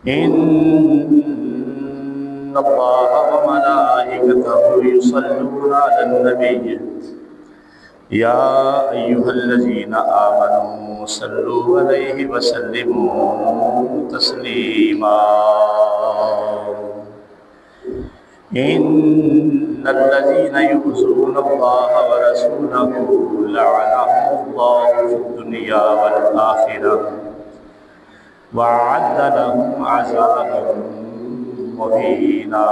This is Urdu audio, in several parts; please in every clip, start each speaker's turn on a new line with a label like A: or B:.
A: إن الله وملائكته يصلون على النبي يا أيها الذين آمنوا صلوا عليه وسلموا تسليما إن الذين يؤذون الله ورسوله لعنهم الله في الدنيا والآخرة وأعد لهم عذابا مهينا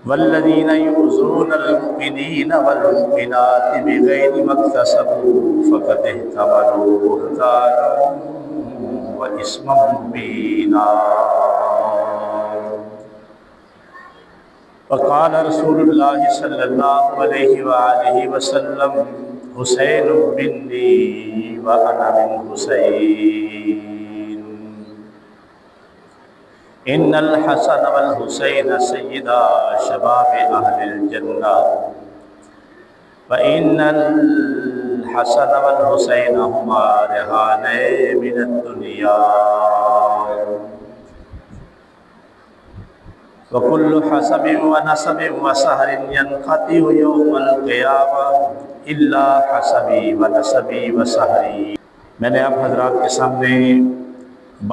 A: والذين يؤذون المؤمنين والمؤمنات بغير ما اكتسبوا فقد احتملوا بهتانا وإثما مبينا وقال رسول الله صلى الله عليه وآله وسلم حسین منی وأنا من حسین ان الحسن والحسین سیدا شباب اہل الجنہ وإن الحسن والحسین ہما ریحان من الدنیا وكل حسب ونسب وسهر ينقطع يوم القيامة إلا حسبي ونسبي وسهري۔ میں نے آپ حضرات کے سامنے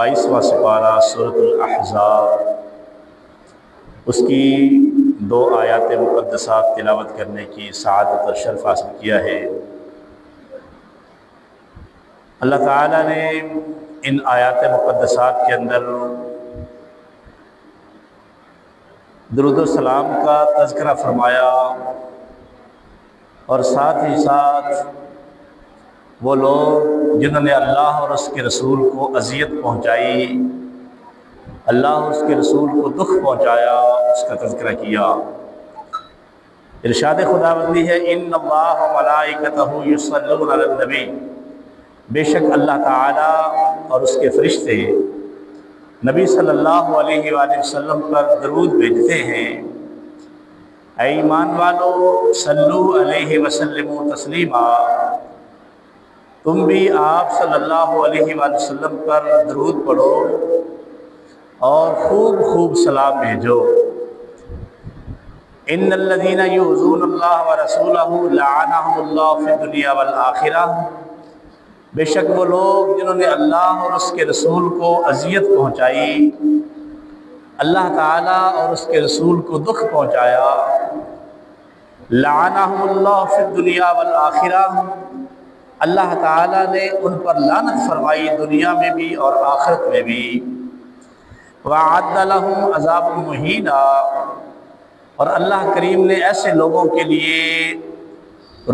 A: 22واں سپارہ سورۃ الاحزاب اس کی 2 آیات مقدسات تلاوت کرنے کی سعادت اور شرف حاصل کیا ہے۔ اللہ تعالیٰ نے ان آیات مقدسات کے اندر درود و سلام کا تذکرہ فرمایا اور ساتھ ہی ساتھ وہ لوگ جنہوں نے اللہ اور اس کے رسول کو اذیت پہنچائی، اللہ اور اس کے رسول کو دکھ پہنچایا، اس کا تذکرہ کیا۔ ارشاد خداوندی ہے ان اللہ و ملائکتہ یصلون علی النبی، بے شک اللہ تعالیٰ اور اس کے فرشتے نبی صلی اللہ علیہ وآلہ وسلم پر درود بھیجتے ہیں۔ اے ایمان والو صلو علیہ وسلم تسلیما، تم بھی آپ صلی اللہ علیہ وآلہ وسلم پر درود پڑھو اور خوب خوب سلام بھیجو۔ ان الذین یؤذون اللہ ورسولہ لعنہم اللہ فی الدنیا والآخرہ، بے شک وہ لوگ جنہوں نے اللہ اور اس کے رسول کو اذیت پہنچائی، اللہ تعالیٰ اور اس کے رسول کو دکھ پہنچایا، لعنہم اللہ فی الدنیا والآخرہ، اللہ تعالیٰ نے ان پر لعنت فرمائی دنیا میں بھی اور آخرت میں بھی، وَأَعَدَّ لَهُمْ عَذَابٌ مُهِينًا، اور اللہ کریم نے ایسے لوگوں کے لیے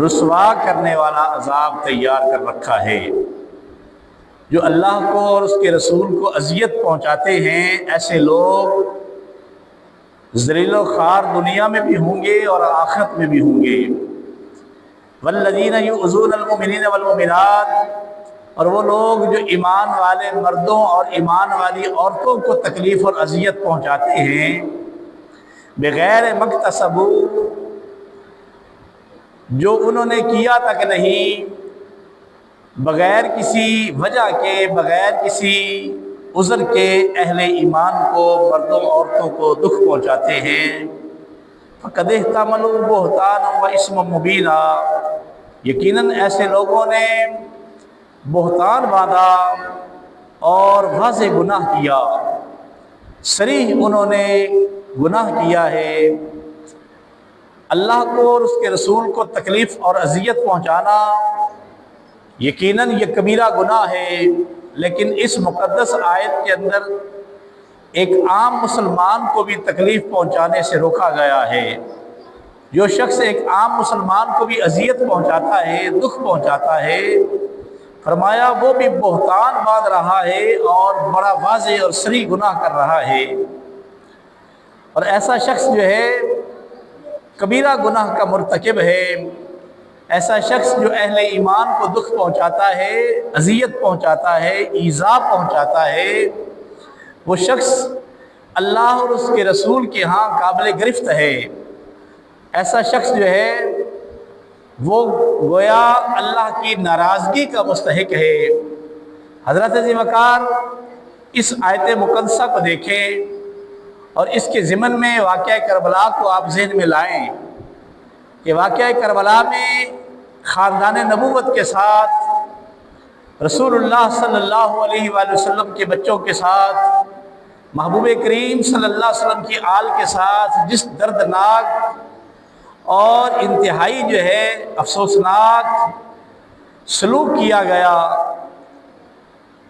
A: رسوا کرنے والا عذاب تیار کر رکھا ہے۔ جو اللہ کو اور اس کے رسول کو اذیت پہنچاتے ہیں، ایسے لوگ ذلیل و خوار دنیا میں بھی ہوں گے اور آخرت میں بھی ہوں گے۔ والذین یؤذون المؤمنین والمؤمنات، اور وہ لوگ جو ایمان والے مردوں اور ایمان والی عورتوں کو تکلیف اور اذیت پہنچاتے ہیں، بغیر مکتسبوا، جو انہوں نے کیا تک نہیں، بغیر کسی وجہ کے، بغیر کسی عذر کے اہل ایمان کو، مردوں عورتوں کو دکھ پہنچاتے ہیں، فَقَدِ احْتَمَلُوا بُهْتَانًا وَإِثْمًا مُبِينًا، یقیناً ایسے لوگوں نے بہتان باندھا اور واضح گناہ کیا، صریح انہوں نے گناہ کیا ہے۔ اللہ کو اور اس کے رسول کو تکلیف اور اذیت پہنچانا یقیناً یہ کبیرہ گناہ ہے، لیکن اس مقدس آیت کے اندر ایک عام مسلمان کو بھی تکلیف پہنچانے سے روکا گیا ہے۔ جو شخص ایک عام مسلمان کو بھی اذیت پہنچاتا ہے، دکھ پہنچاتا ہے، فرمایا وہ بھی بہتان باندھ رہا ہے اور بڑا واضح اور صریح گناہ کر رہا ہے۔ اور ایسا شخص جو ہے کبیرہ گناہ کا مرتکب ہے، ایسا شخص جو اہل ایمان کو دکھ پہنچاتا ہے، اذیت پہنچاتا ہے، ایذا پہنچاتا ہے، وہ شخص اللہ اور اس کے رسول کے ہاں قابل گرفت ہے۔ ایسا شخص جو ہے وہ گویا اللہ کی ناراضگی کا مستحق ہے، حضرت ذی وقار اس آیت مقدسہ کو دیکھیں اور اس کے ضمن میں واقعہ کربلا کو آپ ذہن میں لائیں کہ واقعہ کربلا میں خاندان نبوت کے ساتھ رسول اللہ صلی اللہ علیہ وآلہ وسلم کے بچوں کے ساتھ محبوب کریم صلی اللہ علیہ وسلم کی آل کے ساتھ جس دردناک اور انتہائی جو ہے افسوسناک سلوک کیا گیا،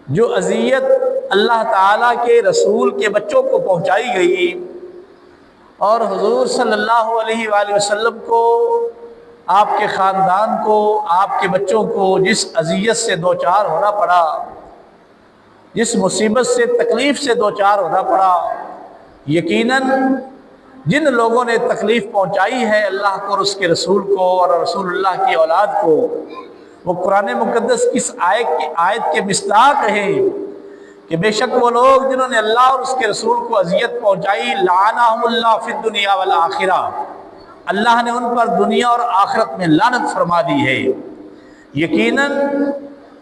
A: جو اذیت اللہ تعالیٰ کے رسول کے بچوں کو پہنچائی گئی اور حضور صلی اللہ علیہ وآلہ وسلم کو، آپ کے خاندان کو، آپ کے بچوں کو جس اذیت سے دوچار ہونا پڑا، جس مصیبت سے تکلیف سے دوچار ہونا پڑا، یقیناً جن لوگوں نے تکلیف پہنچائی ہے اللہ کو اور اس کے رسول کو اور رسول اللہ کی اولاد کو، وہ قرآن مقدس کی اس آیت کے مصداق ہیں کہ بے شک وہ لوگ جنہوں نے اللہ اور اس کے رسول کو اذیت پہنچائی، لعنہم اللہ فی الدنیا والآخرہ، اللہ نے ان پر دنیا اور آخرت میں لعنت فرما دی ہے۔ یقیناً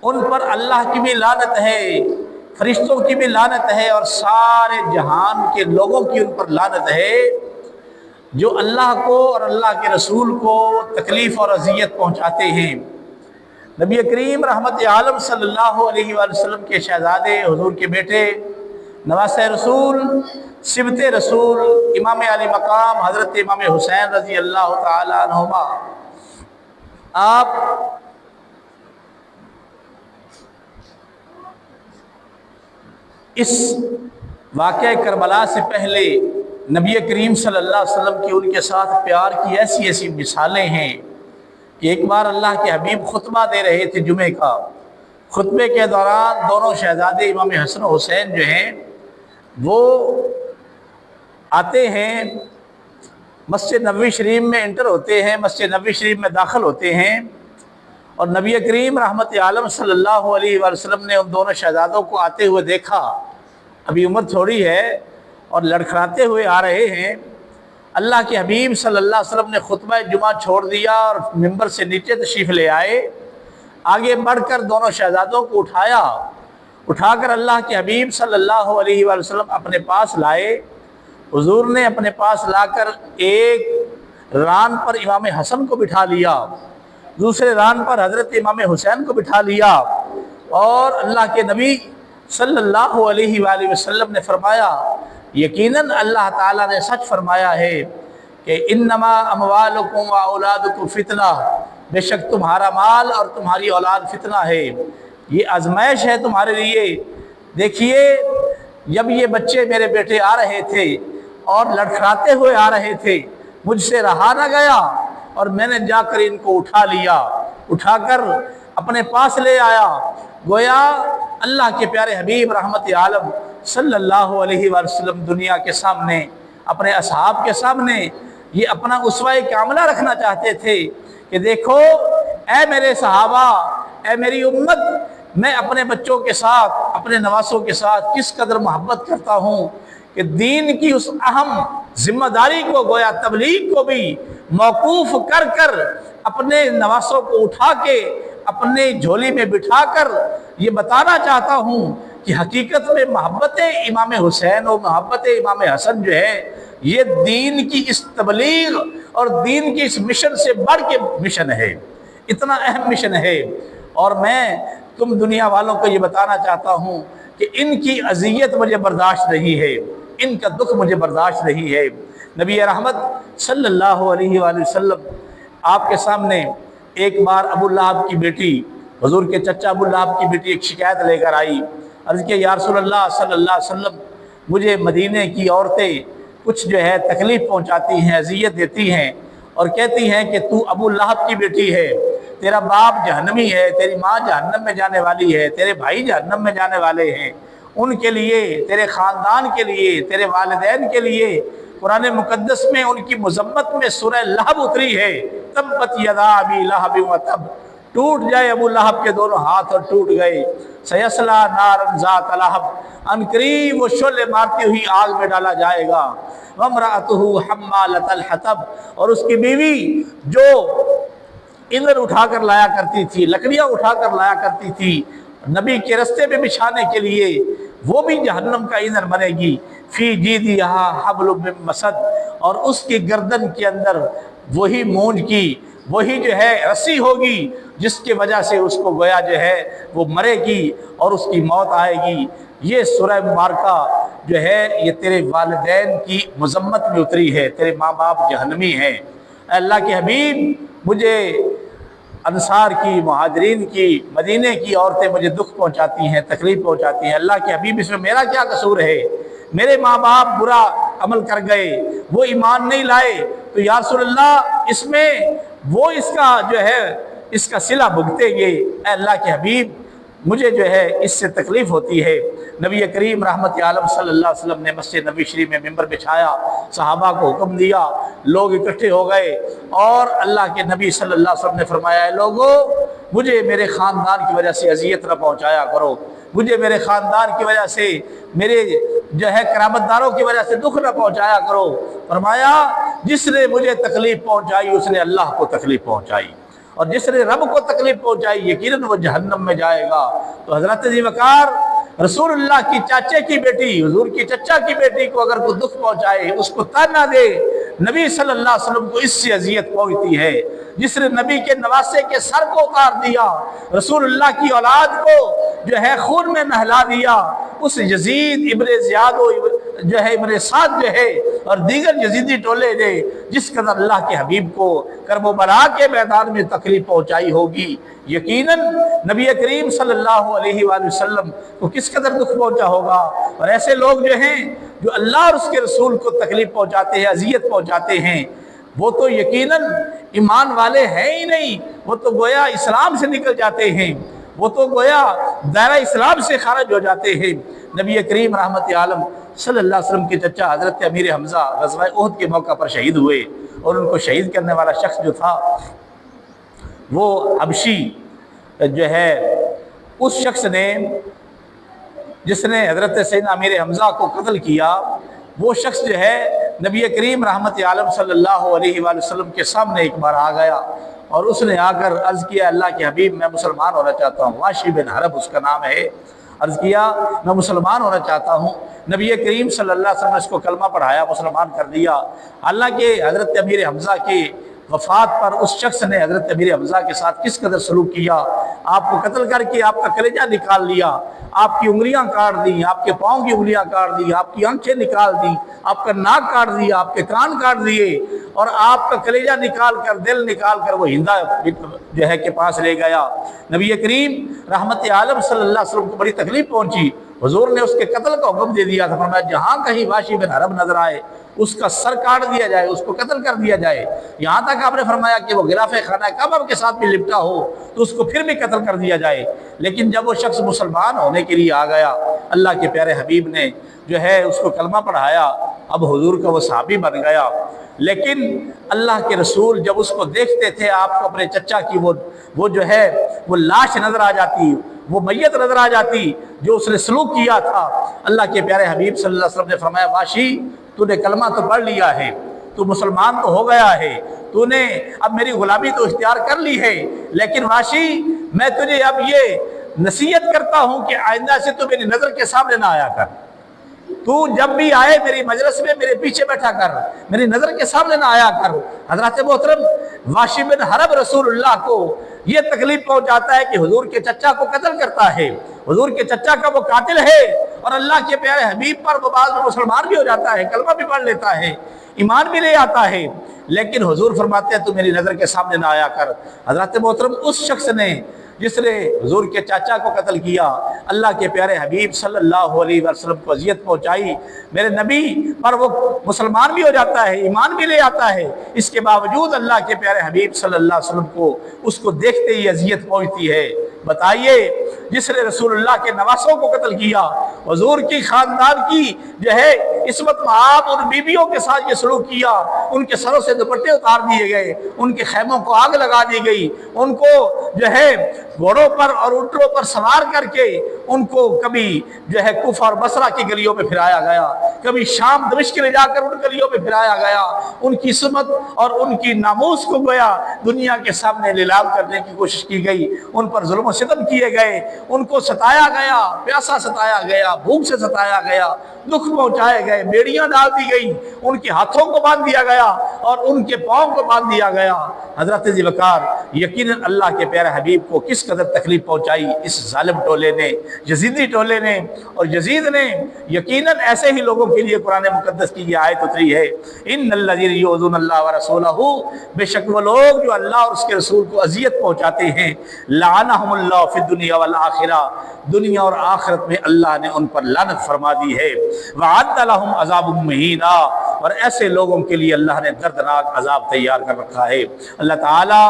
A: ان پر اللہ کی بھی لعنت ہے، فرشتوں کی بھی لعنت ہے اور سارے جہان کے لوگوں کی ان پر لعنت ہے جو اللہ کو اور اللہ کے رسول کو تکلیف اور اذیت پہنچاتے ہیں۔ نبی کریم رحمت عالم صلی اللہ علیہ وآلہ وسلم کے شہزادے، حضور کے بیٹے، نواسہ رسول، صبت رسول، امام علی مقام حضرت امام حسین رضی اللہ تعالی عنہما، آپ اس واقعہ کربلا سے پہلے نبی کریم صلی اللہ علیہ وسلم کی ان کے ساتھ پیار کی ایسی ایسی مثالیں ہیں کہ ایک بار اللہ کے حبیب خطبہ دے رہے تھے جمعے کا، خطبے کے دوران دونوں شہزادے امام حسن و حسین جو ہیں وہ آتے ہیں، مسجد نبوی شریف میں انٹر ہوتے ہیں، مسجد نبوی شریف میں داخل ہوتے ہیں، اور نبی کریم رحمت عالم صلی اللہ علیہ وآلہ وسلم نے ان دونوں شہزادوں کو آتے ہوئے دیکھا، ابھی عمر تھوڑی ہے اور لڑکھڑاتے ہوئے آ رہے ہیں۔ اللہ کے حبیب صلی اللہ علیہ وسلم نے خطبہ جمعہ چھوڑ دیا اور ممبر سے نیچے تشریف لے آئے، آگے بڑھ کر دونوں شہزادوں کو اٹھا کر اللہ کے حبیب صلی اللہ علیہ وآلہ وسلم اپنے پاس لائے۔ حضور نے اپنے پاس لا کر ایک ران پر امام حسن کو بٹھا لیا، دوسرے ران پر حضرت امام حسین کو بٹھا لیا، اور اللہ کے نبی صلی اللہ علیہ وآلہ وسلم نے فرمایا یقیناً اللہ تعالیٰ نے سچ فرمایا ہے کہ انما اموالکم و اولادکم فتنہ، بے شک تمہارا مال اور تمہاری اولاد فتنہ ہے، یہ آزمائش ہے تمہارے لیے۔ دیکھیے جب یہ بچے میرے بیٹے آ رہے تھے اور لڑکھڑاتے ہوئے آ رہے تھے، مجھ سے رہا نہ گیا اور میں نے جا کر ان کو اٹھا لیا، اٹھا کر اپنے پاس لے آیا۔ گویا اللہ کے پیارے حبیب رحمت عالم صلی اللہ علیہ وآلہ وسلم دنیا کے سامنے، اپنے اصحاب کے سامنے یہ اپنا اسوہ کاملہ رکھنا چاہتے تھے کہ دیکھو اے میرے صحابہ، اے میری امت، میں اپنے بچوں کے ساتھ، اپنے نواسوں کے ساتھ کس قدر محبت کرتا ہوں کہ دین کی اس اہم ذمہ داری کو، گویا تبلیغ کو بھی موقوف کر کر اپنے نواسوں کو اٹھا کے اپنے جھولی میں بٹھا کر یہ بتانا چاہتا ہوں کہ حقیقت میں محبت امام حسین اور محبت امام حسن جو ہے یہ دین کی اس تبلیغ اور دین کی اس مشن سے بڑھ کے مشن ہے، اتنا اہم مشن ہے۔ اور میں تم دنیا والوں کو یہ بتانا چاہتا ہوں کہ ان کی اذیت مجھے برداشت نہیں ہے، ان کا دکھ مجھے برداشت نہیں ہے۔ نبی رحمت صلی اللہ علیہ وآلہ وسلم آپ کے سامنے ایک بار ابو لہب کی بیٹی، حضور کے چچا ابو لہب کی بیٹی ایک شکایت لے کر آئی، عرض کہ یا رسول اللہ صلی اللہ علیہ وسلم مجھے مدینے کی عورتیں کچھ جو ہے تکلیف پہنچاتی ہیں، اذیت دیتی ہیں اور کہتی ہیں کہ تو ابو لہب کی بیٹی ہے، تیرا باپ جہنمی ہے، تیری ماں جہنم میں جانے والی ہے، تیرے بھائی جہنم میں جانے والے ہیں، ان کے لیے، تیرے خاندان کے لیے، تیرے والدین کے لیے قرآن مقدس میں ان کی مذمت میں سورہ لہب اتری ہے، تبت یدا ابی لہب و تب، ٹوٹ جائے ابو لہب کے دونوں ہاتھ اور ٹوٹ گئے، سیصلی نارا ذات لہب، ان قریب وہ شعلے مارتی ہوئی آگ میں ڈالا جائے گا، وامرأتہ حمالۃ الحطب، اور اس کی بیوی جو ادھر اٹھا کر لایا کرتی تھی، لکڑیاں اٹھا کر لایا کرتی تھی، نبی کے رستے میں بچھانے کے لیے، وہ بھی جہنم کا ایندھن بنے گی۔ فی جیدہا حبل من مسد، اور اس کی گردن کے اندر وہی مونج کی وہی جو ہے رسی ہوگی جس کی وجہ سے اس کو گویا جو ہے وہ مرے گی اور اس کی موت آئے گی۔ یہ سورہ مبارکہ جو ہے یہ تیرے والدین کی مذمت میں اتری ہے، تیرے ماں باپ جہنمی ہیں۔ اے اللہ کے حبیب، مجھے انصار کی، مہاجرین کی، مدینے کی عورتیں مجھے دکھ پہنچاتی ہیں، تکلیف پہنچاتی ہیں۔ اللہ کے حبیب، اس میں میرا کیا قصور ہے؟ میرے ماں باپ برا عمل کر گئے، وہ ایمان نہیں لائے، تو یا رسول اللہ اس میں وہ اس کا جو ہے اس کا صلہ بھگتیں گے۔ اے اللہ کے حبیب، مجھے جو ہے اس سے تکلیف ہوتی ہے۔ نبی کریم رحمت عالم صلی اللہ علیہ وسلم نے مسجد نبی شریف میں ممبر بچھایا، صحابہ کو حکم دیا، لوگ اکٹھے ہو گئے، اور اللہ کے نبی صلی اللہ علیہ وسلم نے فرمایا، اے لوگو، مجھے میرے خاندان کی وجہ سے اذیت نہ پہنچایا کرو، مجھے میرے خاندان کی وجہ سے، میرے جو ہے قرابت داروں کی وجہ سے دکھ نہ پہنچایا کرو۔ فرمایا، جس نے مجھے تکلیف پہنچائی اس نے اللہ کو تکلیف پہنچائی، اور جس نے رب کو تکلیف پہنچائی یقیناً وہ جہنم میں جائے گا۔ تو حضرت ذی وقار رسول اللہ کی چاچے کی بیٹی، حضور کی چچا کی بیٹی کو اگر کوئی دکھ پہنچائے، اس کو تانا دے، نبی صلی اللہ علیہ وسلم کو اس سے اذیت پہنچتی ہے۔ جس نے نبی کے نواسے کے سر کو اتار دیا، رسول اللہ کی اولاد کو جو ہے خون میں نہلا دیا، اس یزید ابن زیاد جو ہے ابن سعد جو ہے اور دیگر یزیدی ٹولے نے جس قدر اللہ کے حبیب کو کرب و بلا کے میدان میں تکلیف پہنچائی ہوگی، یقیناً نبی کریم صلی اللہ علیہ وآلہ وسلم کو کس قدر دکھ پہنچا ہوگا۔ اور ایسے لوگ جو ہیں جو اللہ اور اس کے رسول کو تکلیف پہنچاتے ہیں، اذیت پہنچاتے ہیں، وہ تو یقیناً ایمان والے ہیں ہی نہیں، وہ تو گویا اسلام سے نکل جاتے ہیں، وہ تو گویا دائرہ اسلام سے خارج ہو جاتے ہیں۔ نبی کریم رحمت عالم صلی اللہ علیہ وسلم کے چچا حضرت امیر حمزہ غزوہ احد کے موقع پر شہید ہوئے، اور ان کو شہید کرنے والا شخص جو تھا وہ حبشی جو ہے، اس شخص نے جس نے حضرت سیدنا امیر حمزہ کو قتل کیا، وہ شخص جو ہے نبی کریم رحمت عالم صلی اللہ علیہ وآلہ وسلم کے سامنے ایک بار آ گیا، اور اس نے آ کر عرض کیا، اللہ کے حبیب، میں مسلمان ہونا چاہتا ہوں۔ واشی بن حرب اس کا نام ہے۔ عرض کیا، میں مسلمان ہونا چاہتا ہوں۔ نبی کریم صلی اللہ علیہ وسلم نے اس کو کلمہ پڑھایا، مسلمان کر دیا۔ حالانکہ حضرت امیر حمزہ کی وفات پر اس شخص نے حضرت امیر حمزہ کے ساتھ کس قدر سلوک کیا، آپ کو قتل کر کے آپ کا کلیجہ نکال لیا، آپ کی انگلیاں کاٹ دیں، آپ کے پاؤں کی انگلیاں کاٹ دی، آپ کی آنکھیں نکال دی، آپ کا ناک کاٹ دیا، آپ کے کان کاٹ دیے، اور آپ کا کلیجہ نکال کر، دل نکال کر وہ ہندا جو ہے کے پاس لے گیا۔ نبی کریم رحمت عالم صلی اللہ علیہ وسلم کو بڑی تکلیف پہنچی، حضور نے اس کے قتل کا حکم دے دیا تھا، فرمایا جہاں کہیں واشی بن حرب نظر آئے اس کا سر کاٹ دیا جائے، اس کو قتل کر دیا جائے۔ یہاں تک آپ نے فرمایا کہ وہ غلاف خانہ کعبہ کے ساتھ بھی لپٹا ہو تو اس کو پھر بھی قتل کر دیا جائے۔ لیکن جب وہ شخص مسلمان ہونے کے لیے آ گیا، اللہ کے پیارے حبیب نے جو ہے اس کو کلمہ پڑھایا، اب حضور کا وہ صحابی بن گیا۔ لیکن اللہ کے رسول جب اس کو دیکھتے تھے، آپ کو اپنے چچا کی وہ جو ہے وہ لاش نظر آ جاتی، وہ میت نظر آ جاتی جو اس نے سلوک کیا تھا۔ اللہ کے پیارے حبیب صلی اللہ علیہ وسلم نے فرمایا، واشی، تو نے کلمہ تو پڑھ لیا ہے، تو مسلمان تو ہو گیا ہے، تو نے اب میری غلامی تو اختیار کر لی ہے، لیکن واشی، میں تجھے اب یہ نصیحت کرتا ہوں کہ آئندہ سے تو میری نظر کے سامنے نہ آیا کر، تو جب بھی آئے میری مجلس میں میرے پیچھے بیٹھا کر، میری نظر کے سامنے نہ آیا کر۔ حضرت محترم واشی بن حرب رسول اللہ کو یہ تکلیف پہنچاتا ہے کہ حضور کے چچا کو قتل کرتا ہے، حضور کے چچا کا وہ قاتل ہے، اور اللہ کے پیارے حبیب پر وہ بعض میں مسلمان بھی ہو جاتا ہے، کلمہ بھی پڑھ لیتا ہے، ایمان بھی لے آتا ہے، لیکن حضور فرماتے ہیں تو میری نظر کے سامنے نہ آیا کر۔ حضرت محترم اس شخص نے جس نے حضور کے چاچا کو قتل کیا، اللہ کے پیارے حبیب صلی اللہ علیہ وسلم کو اذیت پہنچائی، میرے نبی پر وہ مسلمان بھی ہو جاتا ہے، ایمان بھی لے آتا ہے، اس کے باوجود اللہ کے پیارے حبیب صلی اللہ علیہ وسلم کو اس کو دیکھتے ہی اذیت پہنچتی ہے۔ بتائیے، جس نے رسول اللہ کے نواسوں کو قتل کیا، حضور کی خاندان کی جو ہے اس وقت آپ ان بیویوں کے ساتھ یہ سلوک کیا، ان کے سروں سے دوپٹے اتار دیے گئے، ان کے خیموں کو آگ لگا دی گئی، ان کو جو ہے گھوڑوں پر اور اونٹوں پر سوار کر کے ان کو کبھی جو ہے کوفہ اور بصرہ کی گلیوں میں پھرایا گیا، کبھی شام دمشق لے جا کر ان گلیوں میں پھرایا گیا، ان کی عصمت اور ان کی ناموس کو گویا دنیا کے سامنے لیلام کرنے کی کوشش کی گئی، ان پر ظلم و ستم کیے گئے، ان کو ستایا گیا، پیاسا ستایا گیا، بھوک سے ستایا گیا، دکھ پہنچائے گئے، بیڑیاں ڈال دی گئی، ان کے ہاتھوں کو باندھ دیا گیا اور ان کے پاؤں کو باندھ دیا گیا۔ حضرت ذی وقار یقیناً اللہ کے پیارے حبیب کو کس قدر تکلیف پہنچائی اس ظالم ٹولے نے، یزیدی ٹولے نے، اور یزید نے۔ یقیناً ایسے ہی لوگوں کے لیے قرآن مقدس کی یہ آیت اتری ہے، ان الذین یؤذون اللہ ورسولہ، بے شک وہ لوگ جو اللہ اور اس کے رسول کو اذیت پہنچاتے ہیں، لعنہم اللہ فی الدنیا والآخرہ، دنیا اور آخرت میں اللہ نے ان پر لعنت فرما دی ہے، وَأَعَدَّ لَهُمْ عَذَابٌ مُّهِینًا، اور ایسے لوگوں کے لیے اللہ نے دردناک عذاب تیار کر رکھا ہے۔ اللہ تعالی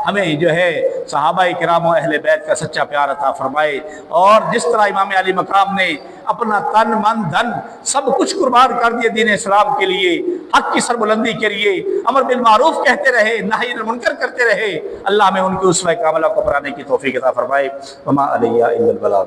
A: ہمیں جو ہے صحابہ کرام و اہل بیت کا سچا پیار عطا فرمائے، اور جس طرح امام علی مقام نے اپنا تن من دھن سب کچھ قربان کر دیا دین اسلام کے لیے، حق کی سربلندی کے لیے، امر بالمعروف کہتے رہے، نہی عن المنکر کرتے رہے، اللہ ہمیں ان کی اسوہ کاملہ کو اپنانے کی توفیق عطا فرمائے۔ وما علیہ الا البلاغ۔